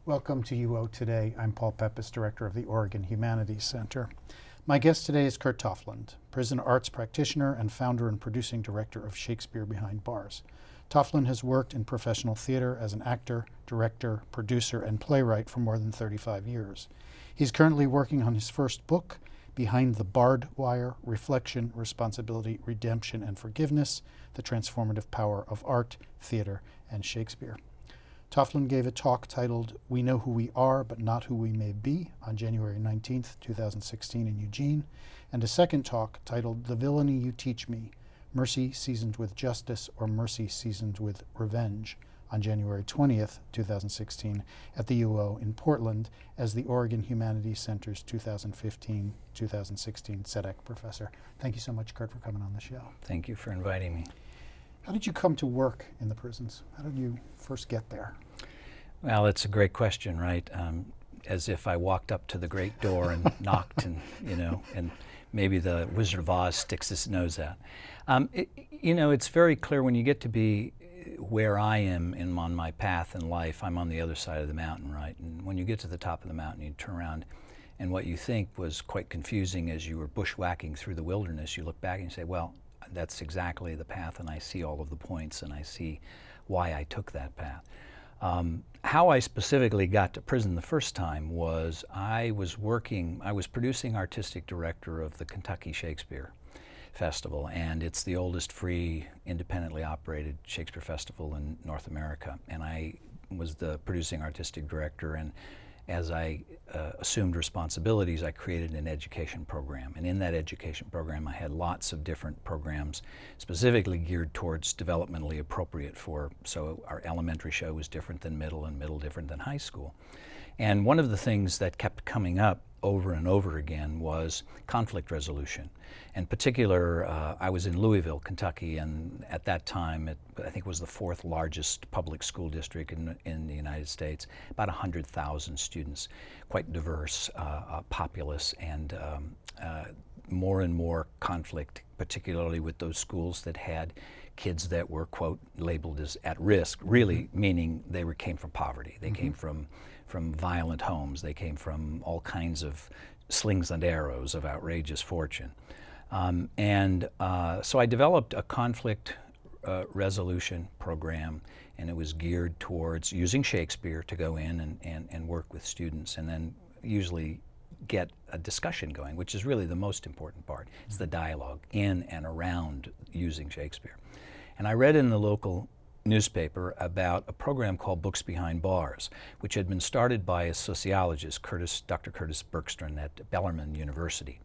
Welcome to UO Today. I'm Paul Peppis, Director of the Oregon Humanities Center. My guest today is Kurt Toftland, prison arts practitioner and founder and producing director of Shakespeare Behind Bars. Toftland has worked in professional theater as an actor, director, producer, and playwright for more than 35 years. He's currently working on his first book, Behind the Barred Wire: Reflection, Responsibility, Redemption, and Forgiveness, The Transformative Power of Art, Theater, and Shakespeare. Toftland gave a talk titled We Know Who We Are But Not Who We May Be on January 19, 2016 in Eugene, and a second talk titled The Villainy You Teach Me, Mercy Seasoned with Justice or Mercy Seasoned with Revenge on January 20th, 2016 at the UO in Portland as the Oregon Humanities Center's 2015-2016 SEDEC professor. Thank you so much, Kurt, for coming on the show. Thank you for inviting me. How did you come to work in the prisons? How did you first get there? Well, it's a great question, right? As if I walked up to the great door and knocked and, and maybe the Wizard of Oz sticks his nose out. It's very clear when you get to be where I am on my path in life, I'm on the other side of the mountain, right? And when you get to the top of the mountain, you turn around and what you think was quite confusing as you were bushwhacking through the wilderness, you look back and you say, well, that's exactly the path, and I see all of the points, and I see why I took that path. How I specifically got to prison the first time was I was producing artistic director of the Kentucky Shakespeare Festival, and it's the oldest free, independently operated Shakespeare festival in North America. And I was the producing artistic director, and as I assumed responsibilities, I created an education program. And in that education program, I had lots of different programs specifically geared towards developmentally appropriate so our elementary show was different than middle, and middle different than high school. And one of the things that kept coming up over and over again was conflict resolution. In particular, I was in Louisville, Kentucky, and at that time, I think it was the fourth largest public school district in the United States, about 100,000 students, quite diverse, populous, and more and more conflict, particularly with those schools that had kids that were, quote, labeled as at risk, really meaning they came from poverty. They came from violent homes. They came from all kinds of slings and arrows of outrageous fortune. So I developed a conflict resolution program, and it was geared towards using Shakespeare to go in and work with students, and then usually get a discussion going, which is really the most important part. It's the dialogue in and around using Shakespeare. And I read in the local newspaper about a program called Books Behind Bars, which had been started by a sociologist, Dr. Curtis Bergstrom at Bellarmine University.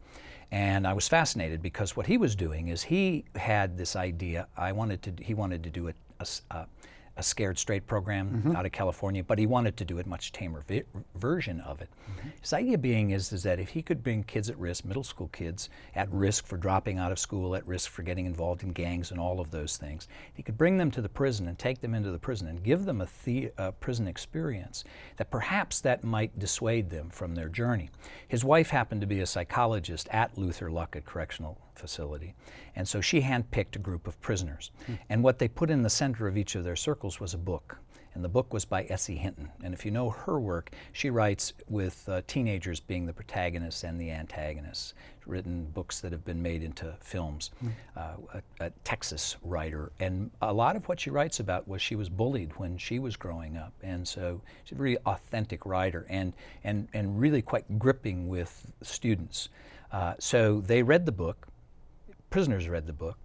And I was fascinated because what he was doing is he had this idea. He wanted to do a scared straight program out of California, but he wanted to do a much tamer version of it. His idea being is that if he could bring kids at risk, middle school kids at risk for dropping out of school, at risk for getting involved in gangs and all of those things, he could bring them to the prison and take them into the prison and give them a prison experience that perhaps that might dissuade them from their journey. His wife happened to be a psychologist at Luther Luckett Correctional Facility, and so she handpicked a group of prisoners. And what they put in the center of each of their circles was a book. And the book was by Essie Hinton. And if you know her work, she writes with teenagers being the protagonists and the antagonists. She's written books that have been made into films. A Texas writer. And a lot of what she writes about was she was bullied when she was growing up. And so she's a very authentic writer and really quite gripping with students. So they read the book. Prisoners read the book.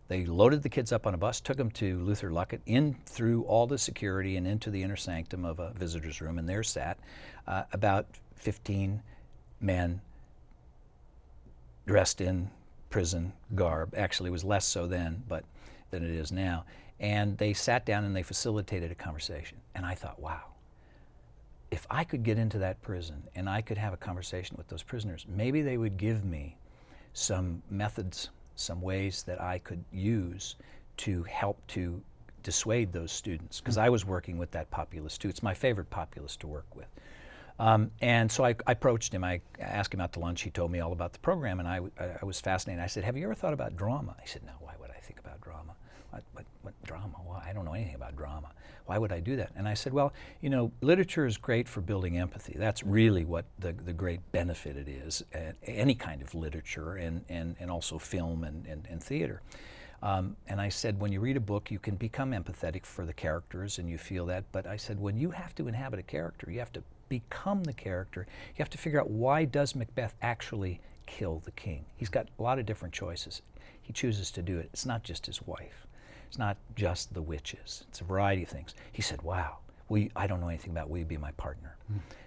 They loaded the kids up on a bus, took them to Luther Luckett, in through all the security and into the inner sanctum of a visitor's room, and there sat about 15 men dressed in prison garb. Actually, it was less so then than it is now. And they sat down and they facilitated a conversation. And I thought, wow, if I could get into that prison and I could have a conversation with those prisoners, maybe they would give me some methods, some ways that I could use to help to dissuade those students, because I was working with that populace too. It's my favorite populace to work with. And so I approached him. I asked him out to lunch. He told me all about the program, and I was fascinated. I said, have you ever thought about drama? He said, no, why would I think about drama? What drama? Well, I don't know anything about drama. why would I do that? And I said, well, you know, literature is great for building empathy. That's really what the great benefit it is, any kind of literature, and also film and theater. And I said, when you read a book, you can become empathetic for the characters and you feel that, but I said, when you have to inhabit a character, you have to become the character. You have to figure out, why does Macbeth actually kill the king? He's got a lot of different choices. He chooses to do it. It's not just his wife. It's not just the witches. It's a variety of things. He said, wow, I don't know anything about, will you be my partner?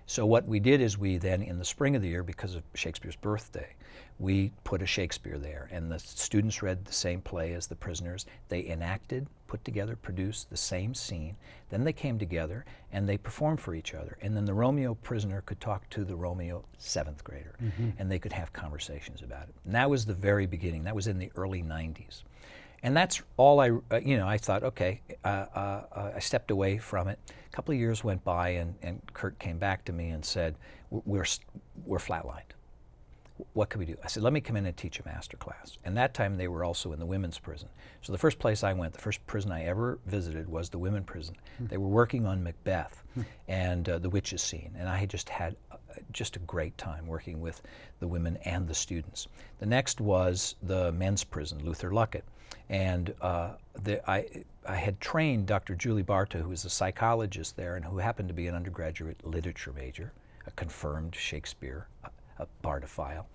So what we did is, we then, in the spring of the year, because of Shakespeare's birthday, we put a Shakespeare there, and the students read the same play as the prisoners. They enacted, put together, produced the same scene. Then they came together and they performed for each other. And then the Romeo prisoner could talk to the Romeo 7th grader, and they could have conversations about it. And that was the very beginning. That was in the early 90s. And that's all I thought, okay, I stepped away from it. A couple of years went by, and Kurt came back to me and said, we're flatlined. What could we do? I said, let me come in and teach a master class. And that time they were also in the women's prison. So the first place I went, the first prison I ever visited, was the women's prison. They were working on Macbeth and the witches scene. And I had just had just a great time working with the women and the students. The next was the men's prison, Luther Luckett. And I had trained Dr. Julie Barta, who was a psychologist there and who happened to be an undergraduate literature major, a confirmed Shakespeare Bartophile.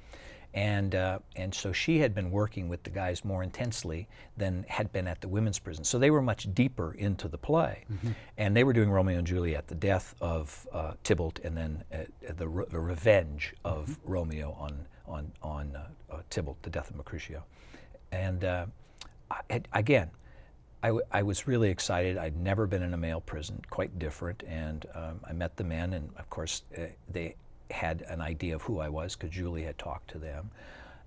And so she had been working with the guys more intensely than had been at the women's prison. So they were much deeper into the play. And they were doing Romeo and Juliet, the death of Tybalt, and then the revenge of Romeo on Tybalt, the death of Mercutio. And again, I was really excited. I'd never been in a male prison, quite different. And I met the men, and of course they had an idea of who I was because Julie had talked to them.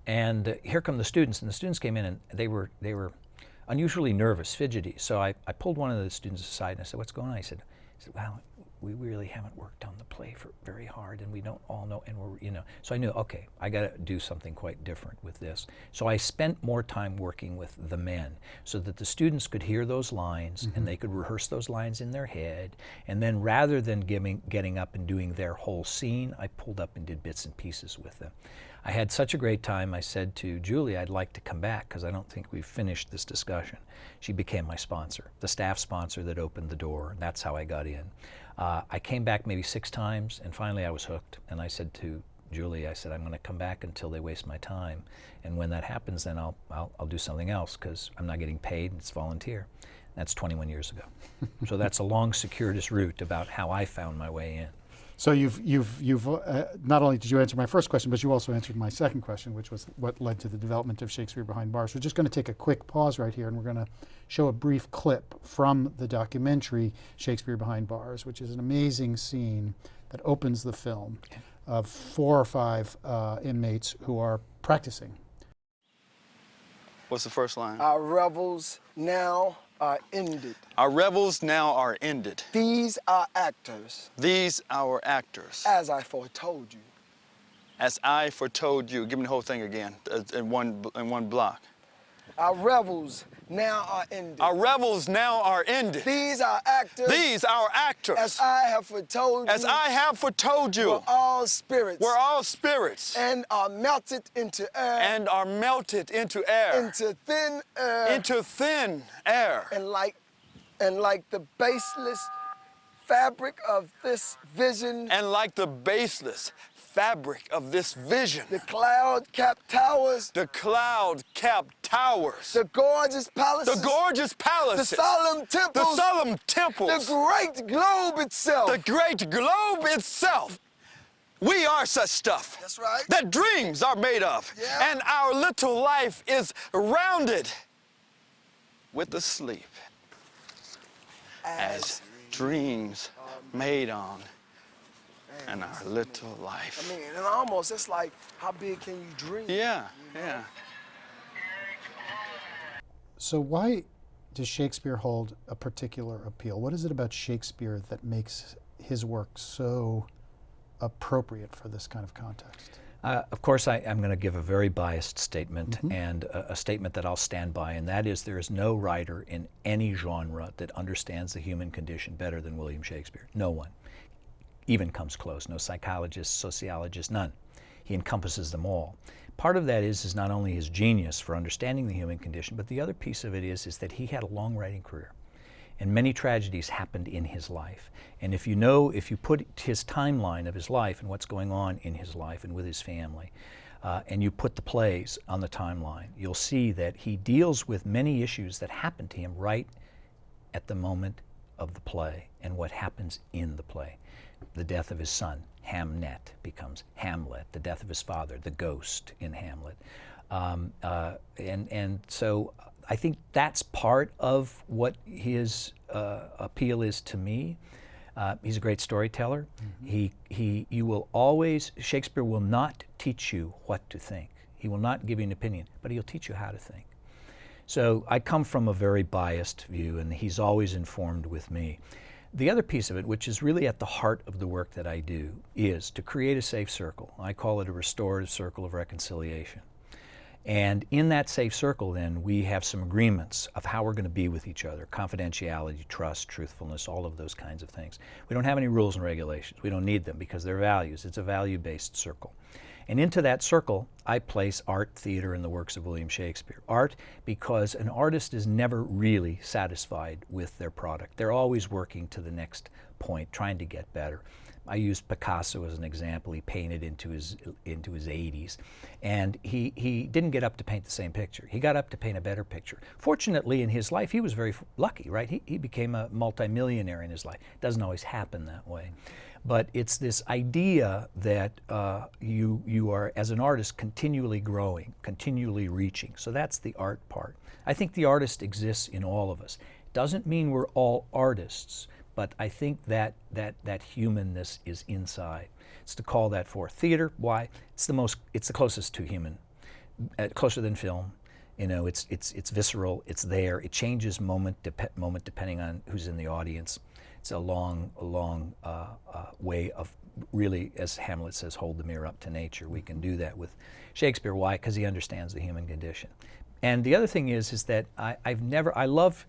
And here come the students, and the students came in and they were unusually nervous, fidgety. So I pulled one of the students aside and I said, what's going on? He said, well, we really haven't worked on the play for very hard, and we don't all know, and we're, So I knew, okay, I got to do something quite different with this. So I spent more time working with the men so that the students could hear those lines and they could rehearse those lines in their head. And then rather than getting up and doing their whole scene, I pulled up and did bits and pieces with them. I had such a great time, I said to Julie, I'd like to come back because I don't think we've finished this discussion. She became my sponsor, the staff sponsor that opened the door, and that's how I got in. I came back maybe 6 times, and finally I was hooked. And I said to Julie, I said, I'm going to come back until they waste my time. And when that happens, then I'll do something else because I'm not getting paid, it's volunteer. That's 21 years ago. So that's a long, circuitous route about how I found my way in. So you've not only did you answer my first question, but you also answered my second question, which was what led to the development of Shakespeare Behind Bars. We're just going to take a quick pause right here, and we're going to show a brief clip from the documentary Shakespeare Behind Bars, which is an amazing scene that opens the film of 4 or 5 inmates who are practicing. What's the first line? Our revels now are ended. Our revels now are ended. These are actors. These our actors. As I foretold you. As I foretold you. Give me the whole thing again in one block. Our revels now are ended. Our revels now are ended. These are actors. These our actors. As I have foretold you. As I have foretold you. We're all spirits. We're all spirits. And are melted into air. And are melted into air. Into thin air. Into thin air. And like the baseless fabric of this vision. And like the baseless fabric of this vision. The cloud-capped towers. The cloud-capped towers. The gorgeous palaces. The gorgeous palaces. The solemn temples. The solemn temples. The great globe itself. The great globe itself. We are such stuff. That's right. That dreams are made of. Yeah. And our little life is rounded with the sleep as dreams made on. And our little life. I mean, and almost, it's like, how big can you dream? Yeah, yeah. So why does Shakespeare hold a particular appeal? What is it about Shakespeare that makes his work so appropriate for this kind of context? Of course, I'm going to give a very biased statement, and a statement that I'll stand by, and that is there is no writer in any genre that understands the human condition better than William Shakespeare. No one even comes close. No psychologist, sociologist, none. He encompasses them all. Part of that is not only his genius for understanding the human condition, but the other piece of it is that he had a long writing career. And many tragedies happened in his life. And if you put his timeline of his life and what's going on in his life and with his family, and you put the plays on the timeline, you'll see that he deals with many issues that happened to him right at the moment of the play and what happens in the play. The death of his son, Hamnet, becomes Hamlet. The death of his father, the ghost in Hamlet. And so I think that's part of what his appeal is to me. He's a great storyteller. You will always, Shakespeare will not teach you what to think. He will not give you an opinion, but he'll teach you how to think. So I come from a very biased view, and he's always informed with me. The other piece of it, which is really at the heart of the work that I do, is to create a safe circle. I call it a restorative circle of reconciliation. And in that safe circle, then, we have some agreements of how we're going to be with each other: confidentiality, trust, truthfulness, all of those kinds of things. We don't have any rules and regulations. We don't need them because they're values. It's a value-based circle. And into that circle, I place art, theater, and the works of William Shakespeare. Art, because an artist is never really satisfied with their product. They're always working to the next point, trying to get better. I used Picasso as an example. He painted into his 80s, and he didn't get up to paint the same picture. He got up to paint a better picture. Fortunately, in his life, he was very lucky, right? He became a multimillionaire in his life. It doesn't always happen that way. But it's this idea that you are, as an artist, continually growing, continually reaching. So that's the art part. I think the artist exists in all of us. Doesn't mean we're all artists, but I think that humanness is inside. It's to call that forth. Theater, why? It's the closest to human, closer than film. You know, it's visceral. It's there. It changes moment depending on who's in the audience. It's a long way of really, as Hamlet says, hold the mirror up to nature. We can do that with Shakespeare. Why? Because he understands the human condition. And the other thing is that I love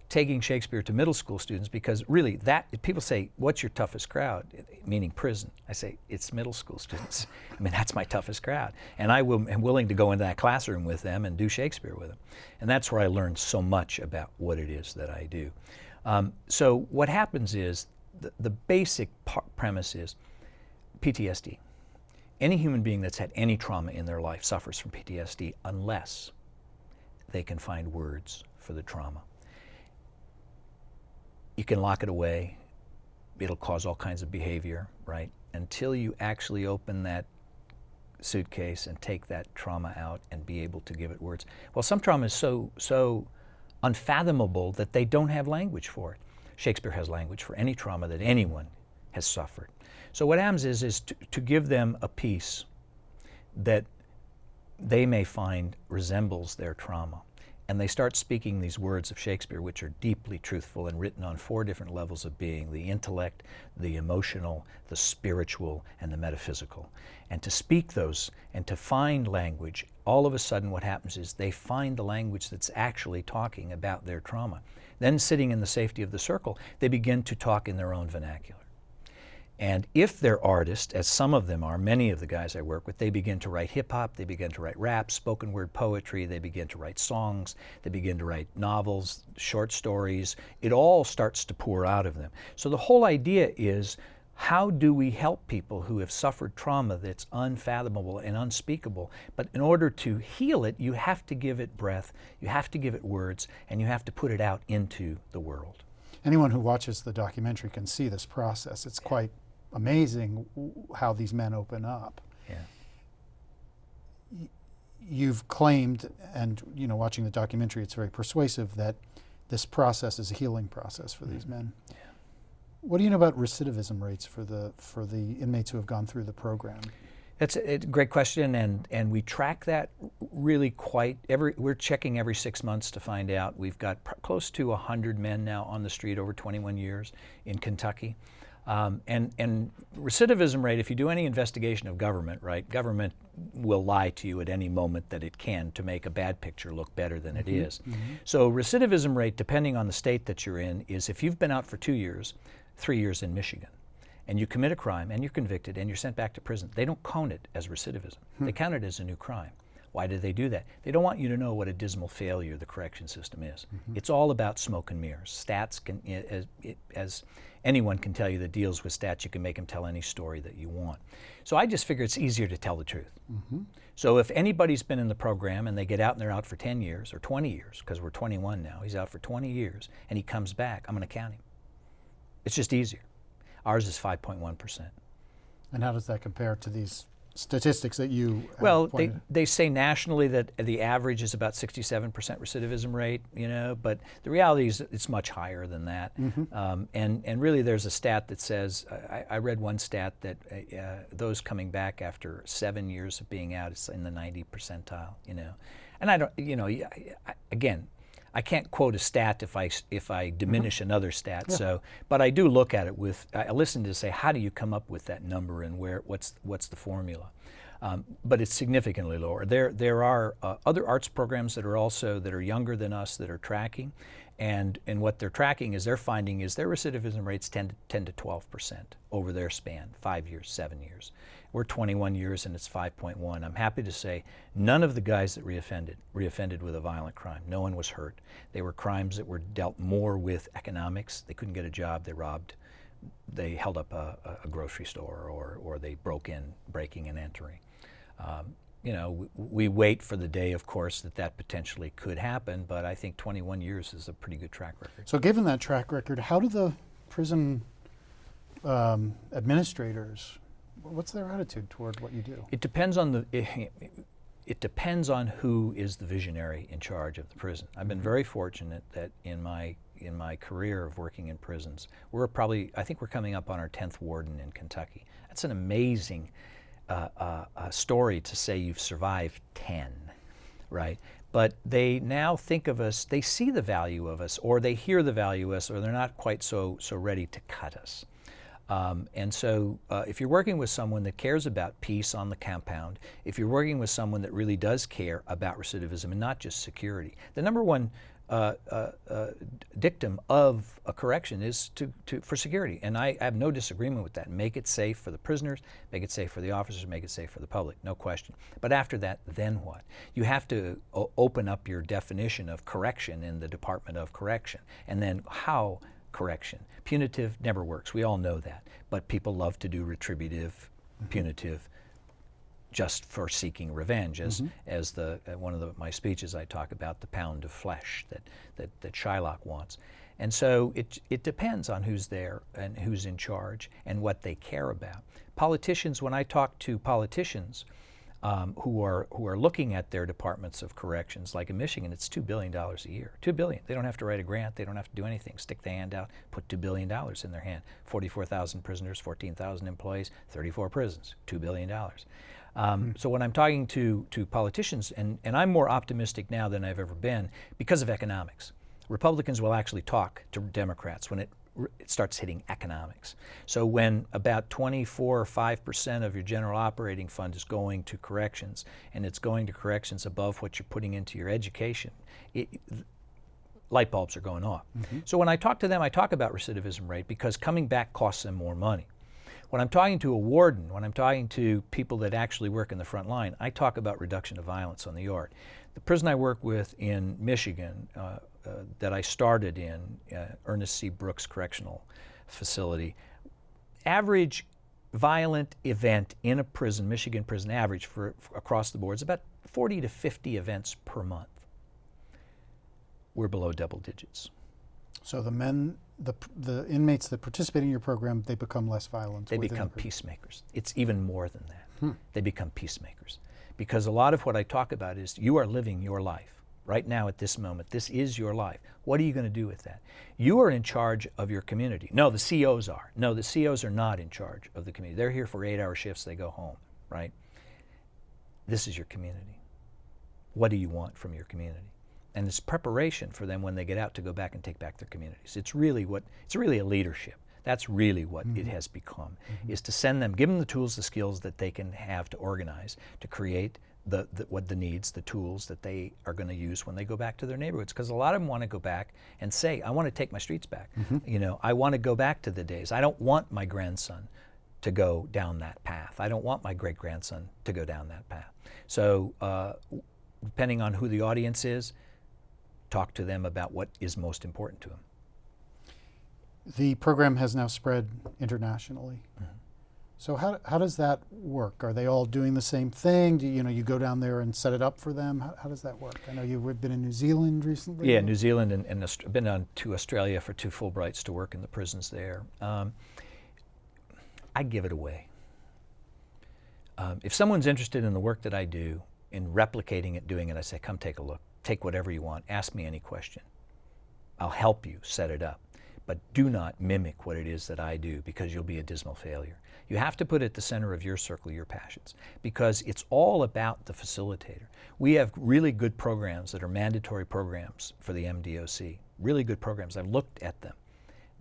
taking Shakespeare to middle school students, because really people say, what's your toughest crowd? Meaning prison. I say, it's middle school students. I mean, that's my toughest crowd. And am willing to go into that classroom with them and do Shakespeare with them. And that's where I learned so much about what it is that I do. So what happens is, the basic premise is PTSD. Any human being that's had any trauma in their life suffers from PTSD unless they can find words for the trauma. You can lock it away. It'll cause all kinds of behavior, right? Until you actually open that suitcase and take that trauma out and be able to give it words. Well, some trauma is so unfathomable that they don't have language for it. Shakespeare has language for any trauma that anyone has suffered. So what happens is to give them a piece that they may find resembles their trauma. And they start speaking these words of Shakespeare, which are deeply truthful and written on 4 different levels of being: the intellect, the emotional, the spiritual, and the metaphysical. And to speak those and to find language, all of a sudden what happens is they find the language that's actually talking about their trauma. Then, sitting in the safety of the circle, they begin to talk in their own vernacular. And if they're artists, as some of them are, many of the guys I work with, they begin to write hip-hop, they begin to write rap, spoken word poetry, they begin to write songs, they begin to write novels, short stories. It all starts to pour out of them. So the whole idea is, how do we help people who have suffered trauma that's unfathomable and unspeakable? But in order to heal it, you have to give it breath, you have to give it words, and you have to put it out into the world. Anyone who watches the documentary can see this process. It's quite amazing how these men open up. Yeah. You've claimed, and watching the documentary, it's very persuasive, that this process is a healing process for these men. Yeah. What do you know about recidivism rates for the inmates who have gone through the program? That's a great question, and we track that really we're checking every 6 months to find out. We've got close to 100 men now on the street over 21 years in Kentucky. And recidivism rate, if you do any investigation of government, right, government will lie to you at any moment that it can to make a bad picture look better than it is. So recidivism rate, depending on the state that you're in, is if you've been out for 2 years, 3 years in Michigan, and you commit a crime and you're convicted and you're sent back to prison, they don't count it as recidivism. They count it as a new crime. Why do they do that? They don't want you to know what a dismal failure the correction system is. It's all about smoke and mirrors. Stats can, as anyone can tell you that deals with stats, you can make them tell any story that you want. So I just figure it's easier to tell the truth. So if anybody's been in the program and they get out and they're out for 10 years or 20 years, because we're 21 now, he's out for 20 years and he comes back, I'm going to count him. It's just easier. Ours is 5.1%. And how does that compare to these statistics that you have Well, pointed? they say nationally that the average is about 67% recidivism rate, you know, but the reality is it's much higher than that. And really there's a stat that says, I read one stat that those coming back after 7 years of being out, it's in the 90 percentile, you know. And I don't, you know, again, I can't quote a stat if I diminish another stat. So, but I do look at it with, I listen to say, how do you come up with that number and what's the formula? But it's significantly lower. There are other arts programs that are younger than us that are tracking, and what they're tracking is they're finding is their recidivism rates 10 to 12% over their span, 5 years, 7 years. We're 21 years and it's 5.1. I'm happy to say none of the guys that reoffended with a violent crime. No one was hurt. They were crimes that were dealt more with economics. They couldn't get a job, they robbed, they held up a grocery store, or they breaking and entering. You know, we wait for the day, of course, that potentially could happen, but I think 21 years is a pretty good track record. So given that track record, how do the prison administrators, what's their attitude toward what you do? It depends on it depends on who is the visionary in charge of the prison. I've been very fortunate that in my career of working in prisons, I think we're coming up on our 10th warden in Kentucky. That's an amazing story to say you've survived 10, right? But they now think of us, they see the value of us, or they hear the value of us, or they're not quite so ready to cut us. And so if you're working with someone that cares about peace on the compound, if you're working with someone that really does care about recidivism and not just security, the number one dictum of a correction is for security. And I have no disagreement with that. Make it safe for the prisoners, make it safe for the officers, make it safe for the public, no question. But after that, then what? You have to open up your definition of correction in the Department of Correction. And then how correction? Punitive never works. We all know that. But people love to do retributive, punitive, just for seeking revenge, as one of my speeches I talk about the pound of flesh that Shylock wants. And so it depends on who's there and who's in charge and what they care about. Politicians, when I talk to politicians who are looking at their departments of corrections, like in Michigan, it's $2 billion a year. $2 billion. They don't have to write a grant. They don't have to do anything. Stick the hand out, put $2 billion in their hand. 44,000 prisoners, 14,000 employees, 34 prisons, $2 billion. So when I'm talking to politicians, and I'm more optimistic now than I've ever been because of economics. Republicans will actually talk to Democrats when it starts hitting economics. So when about 24 or 5% of your general operating fund is going to corrections, and it's going to corrections above what you're putting into your education, light bulbs are going off. So when I talk to them, I talk about recidivism rate because coming back costs them more money. When I'm talking to a warden, when I'm talking to people that actually work in the front line, I talk about reduction of violence on the yard. The prison I work with in Michigan, that I started in, Ernest C. Brooks Correctional Facility, average violent event in a prison, Michigan prison average for across the board is about 40 to 50 events per month. We're below double digits. So the inmates that participate in your program, they become less violent. They become peacemakers. It's even more than that. They become peacemakers. Because a lot of what I talk about is you are living your life. Right now at this moment, this is your life. What are you going to do with that? You are in charge of your community. No, the COs are. No, the COs are not in charge of the community. They're here for 8-hour shifts, they go home, right? This is your community. What do you want from your community? And it's preparation for them when they get out to go back and take back their communities. It's really a leadership. That's really what it has become, is to send them, give them the tools, the skills that they can have to organize, to create the needs, the tools that they are going to use when they go back to their neighborhoods. Because a lot of them want to go back and say, I want to take my streets back. You know, I want to go back to the days. I don't want my grandson to go down that path. I don't want my great-grandson to go down that path. So depending on who the audience is, talk to them about what is most important to them. The program has now spread internationally. So how does that work? Are they all doing the same thing? Do you go down there and set it up for them? How does that work? I know you've been in New Zealand recently. Yeah, New Zealand and been on to Australia for 2 Fulbrights to work in the prisons there. I give it away. If someone's interested in the work that I do, in replicating it, doing it, I say, come take a look. Take whatever you want. Ask me any question. I'll help you set it up. But do not mimic what it is that I do, because you'll be a dismal failure. You have to put at the center of your circle your passions, because it's all about the facilitator. We have really good programs that are mandatory programs for the MDOC, really good programs. I've looked at them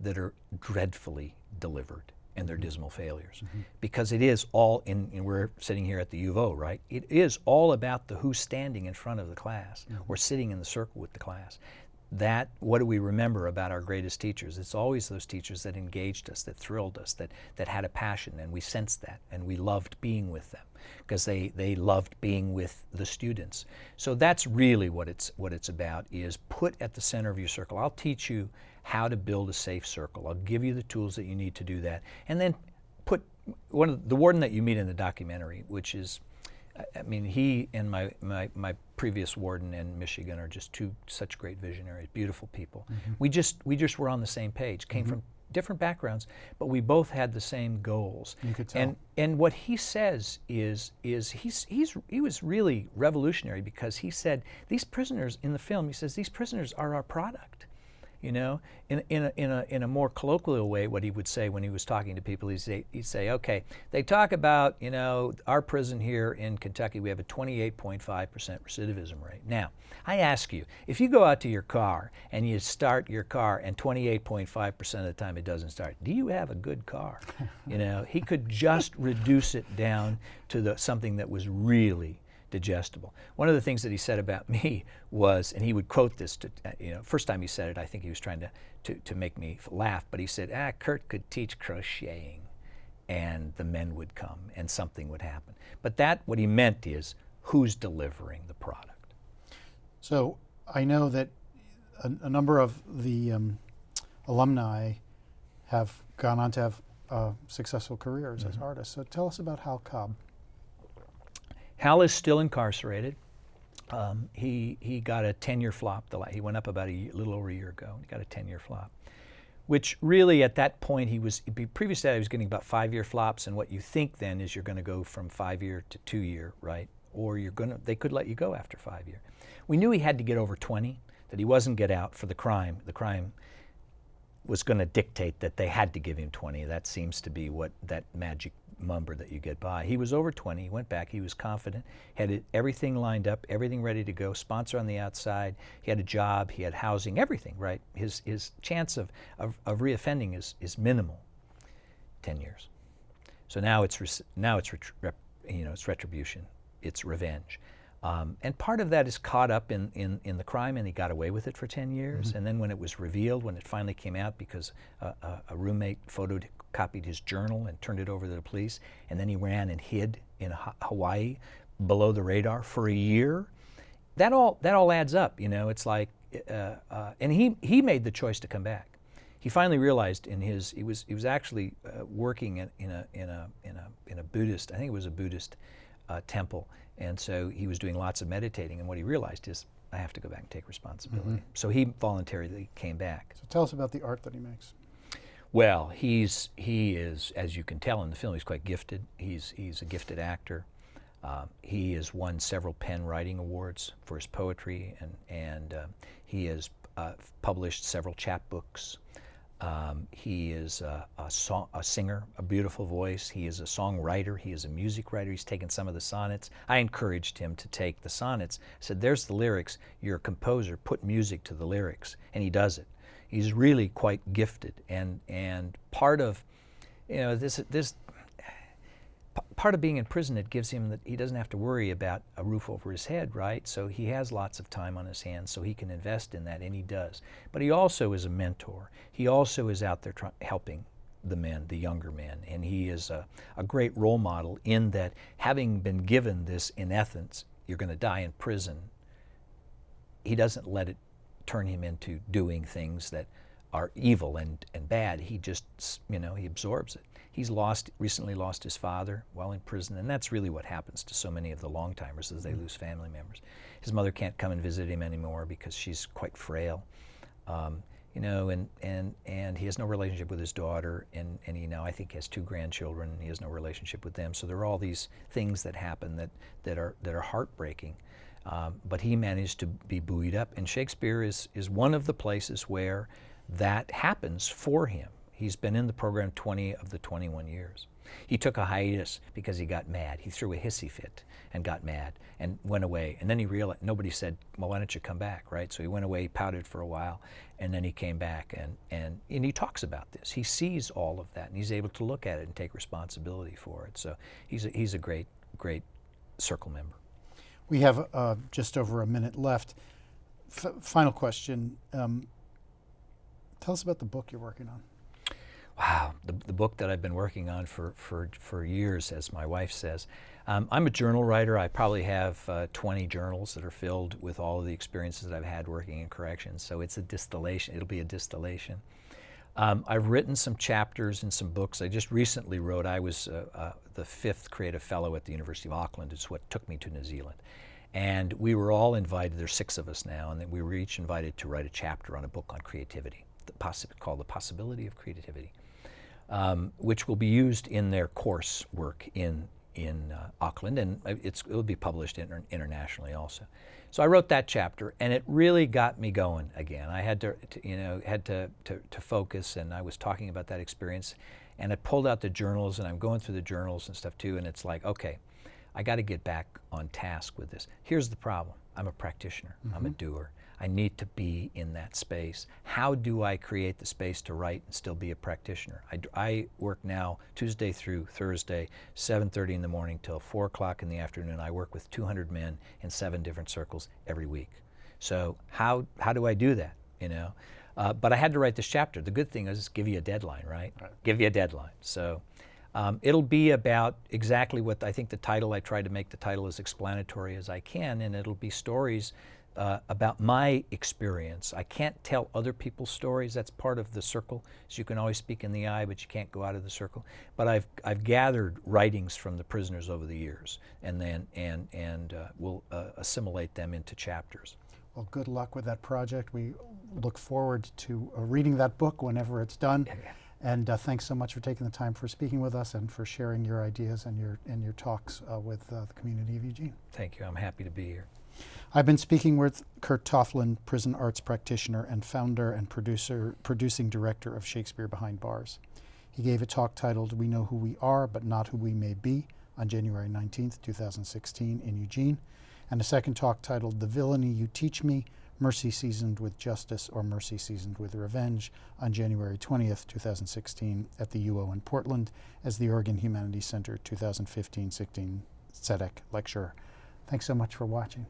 that are dreadfully delivered, and they're dismal failures. Because it is all, we're sitting here at the U of O, right? It is all about the who's standing in front of the class or sitting in the circle with the class. That, what do we remember about our greatest teachers? It's always those teachers that engaged us, that thrilled us, that had a passion, and we sensed that, and we loved being with them because they loved being with the students. So that's really what it's about, is put at the center of your circle. I'll teach you how to build a safe circle. I'll give you the tools that you need to do that. And then put the warden that you meet in the documentary, which is, I mean, he and my previous warden in Michigan are just such great visionaries, beautiful people. We just were on the same page, came from different backgrounds, but we both had the same goals. You could tell. And what he says is he was really revolutionary, because he said, these prisoners in the film, he says, these prisoners are our product. You know, in a more colloquial way, what he would say when he was talking to people, he'd say, okay, they talk about, you know, our prison here in Kentucky, we have a 28.5% recidivism rate. Now, I ask you, if you go out to your car and you start your car and 28.5% of the time it doesn't start, do you have a good car? You know, he could just reduce it down to something that was really digestible. One of the things that he said about me was, and he would quote this to, first time he said it, I think he was trying to make me laugh, but he said, Kurt could teach crocheting and the men would come and something would happen. But what he meant is, who's delivering the product? So I know that a number of the alumni have gone on to have successsul careers as artists. So tell us about Hal Cobb. Hal is still incarcerated. He got a 10-year flop. He went up about a little over a year ago. He got a 10-year flop, which really at that point previous to that he was getting about 5-year flops. And what you think then is you're going to go from 5-year to 2-year, right? Or they could let you go after 5-year. We knew he had to get over 20, that he wasn't get out for the crime. The crime was going to dictate that they had to give him 20. That seems to be what that magic number that you get by. He was over 20, he went back, he was confident, had everything lined up, everything ready to go, sponsor on the outside, he had a job, he had housing, everything, right? His chance of reoffending is minimal. 10 years. So now it's retribution, it's revenge. And part of that is caught up in the crime, and he got away with it for 10 years. And then when it was revealed, when it finally came out, because a roommate photocopied his journal and turned it over to the police, and then he ran and hid in Hawaii below the radar for a year. That all adds up, you know. It's like, and he made the choice to come back. He finally realized he was actually working in a Buddhist, I think it was a Buddhist temple. And so he was doing lots of meditating, and what he realized is, I have to go back and take responsibility. So he voluntarily came back. So tell us about the art that he makes. Well, he is, as you can tell in the film, he's quite gifted. He's a gifted actor. He has won several Penn Writing Awards for his poetry, and he has published several chapbooks. He is a singer, a beautiful voice. He is a songwriter. He is a music writer. He's taken some of the sonnets. I encouraged him to take the sonnets. I said, there's the lyrics. You're a composer. Put music to the lyrics. And he does it. He's really quite gifted, and part of, you know, part of being in prison, it gives him that he doesn't have to worry about a roof over his head, right? So he has lots of time on his hands, so he can invest in that, and he does. But he also is a mentor. He also is out there helping the men, the younger men, and he is a great role model in that, having been given this, in essence, you're going to die in prison, he doesn't let it turn him into doing things that are evil and bad. He just, you know, he absorbs it. He's recently lost his father while in prison, and that's really what happens to so many of the long-timers, as they lose family members. His mother can't come and visit him anymore because she's quite frail. You know, and he has no relationship with his daughter, and he now, I think, has 2 grandchildren, and he has no relationship with them. So there are all these things that happen that are heartbreaking. But he managed to be buoyed up, and Shakespeare is one of the places where that happens for him. He's been in the program 20 of the 21 years. He took a hiatus because he got mad. He threw a hissy fit and got mad and went away. And then he realized, nobody said, well, why don't you come back, right? So he went away, he pouted for a while, and then he came back. And he talks about this. He sees all of that, and he's able to look at it and take responsibility for it. So he's a great, great circle member. We have just over a minute left. Final question. Tell us about the book you're working on. Wow, the book that I've been working on for years, as my wife says. I'm a journal writer. I probably have 20 journals that are filled with all of the experiences that I've had working in corrections. So it's a distillation. It'll be a distillation. I've written some chapters in some books. I just recently wrote, I was the 5th creative fellow at the University of Auckland. It's what took me to New Zealand. And we were all invited, there's 6 of us now, and then we were each invited to write a chapter on a book on creativity, called The Possibility of Creativity, which will be used in their course work in Auckland, and it'll be published internationally also. So I wrote that chapter, and it really got me going again. I had to focus, and I was talking about that experience, and I pulled out the journals, and I'm going through the journals and stuff too, and it's like, okay, I got to get back on task with this. Here's the problem. I'm a practitioner. I'm a doer. I need to be in that space. How do I create the space to write and still be a practitioner? I work now Tuesday through Thursday, 7:30 in the morning till 4 o'clock in the afternoon. I work with 200 men in 7 different circles every week. So how do I do that, you know? But I had to write this chapter. The good thing is give you a deadline, right? Give you a deadline. So it'll be about exactly what I think the title, I tried to make the title as explanatory as I can, and it'll be stories about my experience. I can't tell other people's stories. That's part of the circle. So you can always speak in the eye, but you can't go out of the circle. But I've gathered writings from the prisoners over the years, and then we'll assimilate them into chapters. Well, good luck with that project. We look forward to reading that book whenever it's done. And thanks so much for taking the time for speaking with us and for sharing your ideas and your talks with the community of Eugene. Thank you. I'm happy to be here. I've been speaking with Kurt Toffland, prison arts practitioner and founder and producing director of Shakespeare Behind Bars. He gave a talk titled We Know Who We Are, But Not Who We May Be on January 19th, 2016 in Eugene, and a second talk titled The Villainy You Teach Me, Mercy Seasoned with Justice or Mercy Seasoned with Revenge on January 20th, 2016 at the UO in Portland as the Oregon Humanities Center 2015-16 SEDEC Lecture. Thanks so much for watching.